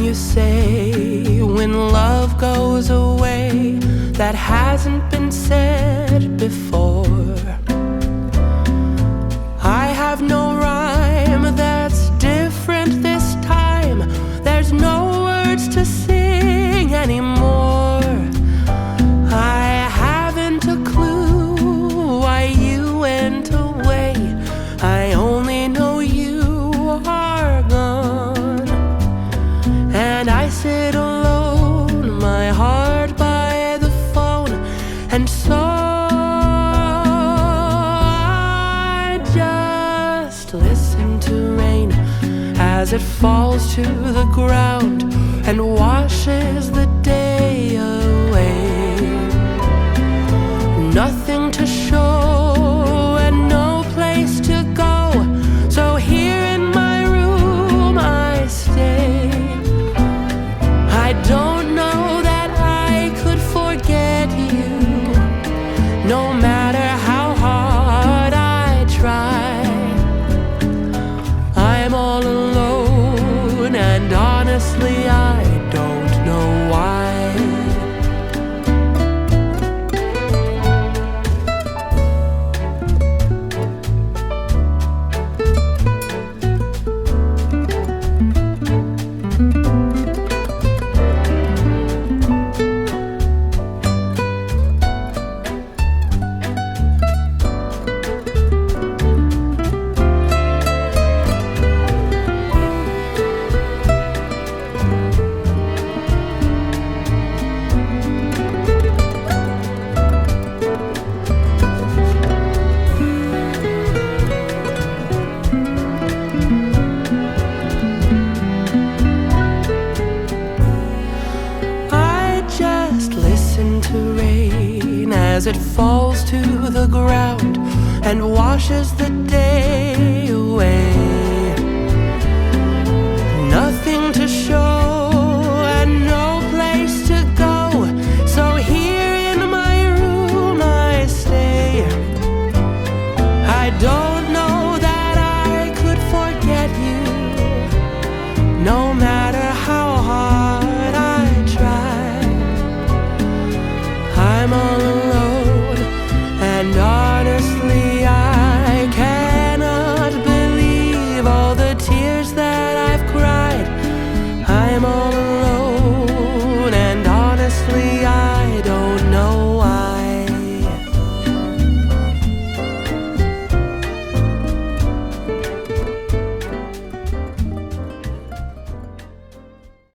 you say when love goes away that hasn't been said before? I have no rhyme that's different this time. There's no words to sing anymore. I haven't a clue why you went away. I only know you are gone. And I sit alone, my heart by the phone. And so I just listen to rain as it falls to the ground and washes the day away. Nothing to show and no place to go, so here in my room I stay. I don't know that I could forget you, no matter how hard I try. I'm all alone, and honestly I don't know why. To rain as it falls to the ground and washes the day away. Nothing to show